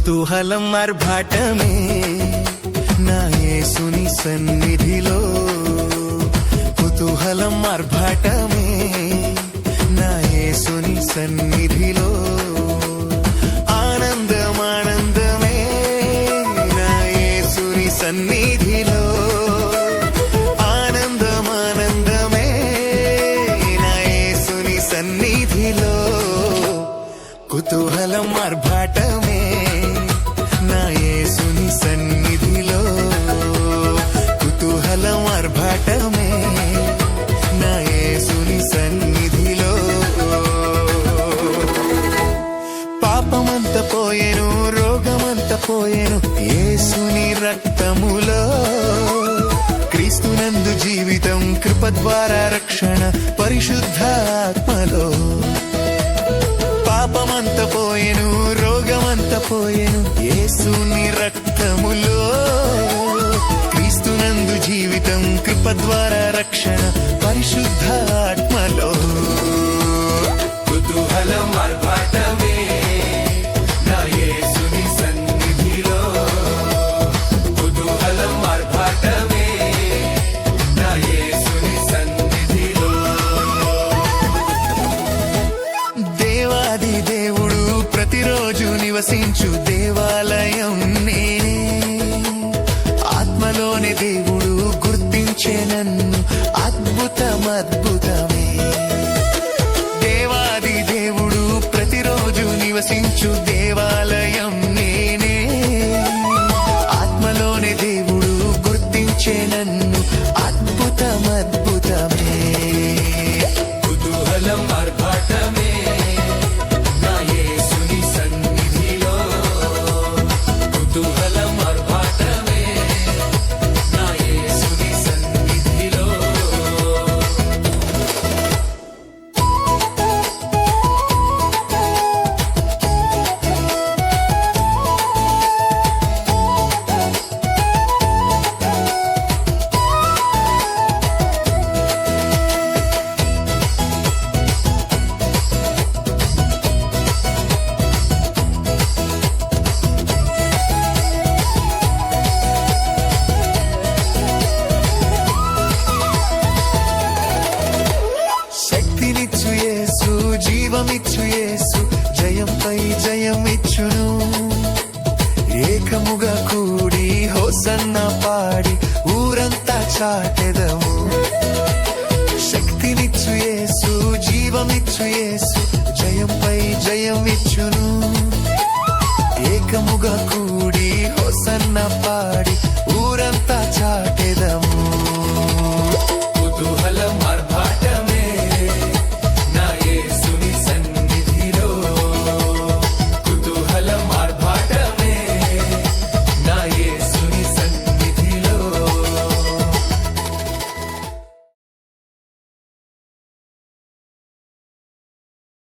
కుతూహలం ఆర్భాటమే నా యేసుని సన్నిధిలో, కుతూహలం ఆర్భాటమే నా యేసుని సన్నిధిలో, ఆనందం ఆనందమే నా యేసుని సన్నిధిలో, ఆనందం ఆనందమే నా యేసుని సన్నిధిలో, కుతూహలం ఆర్భాటమే నా యేసుని సన్నిధిలో, కుతూహలం ఆర్భాటమే నా యేసుని సన్నిధిలో. పాపమంత పోయెను, రోగమంత పోయెను యేసుని రక్తములో, క్రీస్తునందు జీవితం, కృప ద్వారా రక్షణ, పరిశుద్ధాత్మలో. పాపమంత పోయెను, రోగమంత పోయెను యేసుని రక్తములో, క్రీస్తునందు జీవితం, కృప ద్వారా రక్షణ, పరిశుద్ధాత్మలో. కుతూహలం ఆర్భాటమే నా యేసుని సన్నిధిలో, కుతూహలం ఆర్భాటమే నా యేసుని సన్నిధిలో. దేవాది దేవుడు ప్రతిరోజు నివసించు దేవాలయం నేనే, ఆత్మలోని దేవుడు గుర్తించే నన్ను, అద్భుతం అద్భుతమే. దేవాది దేవుడు ప్రతిరోజు నివసించు దేవాలయం నేనే, ఆత్మలోని దేవుడు గుర్తించే నన్ను, అద్భుతం అద్భుతమే. కుతూహలం ఆర్భాటమే నా యేసుని సన్నిధిలో, కుతూహలం ఆర్భాటమే నా యేసుని సన్నిధిలో. శక్తినిచ్చు యేసు, జీవమిచ్చు యేసు, జయంపై జయమిచ్చును. ఏకముగా కూడి హోసన్న పాడి ఊరంతా చాటెదము. శక్తినిచ్చు యేసు, జీవమిచ్చు యేసు, జయంపై జయమిచ్చును. ఏకముగా కూడి హోసన్న పాడి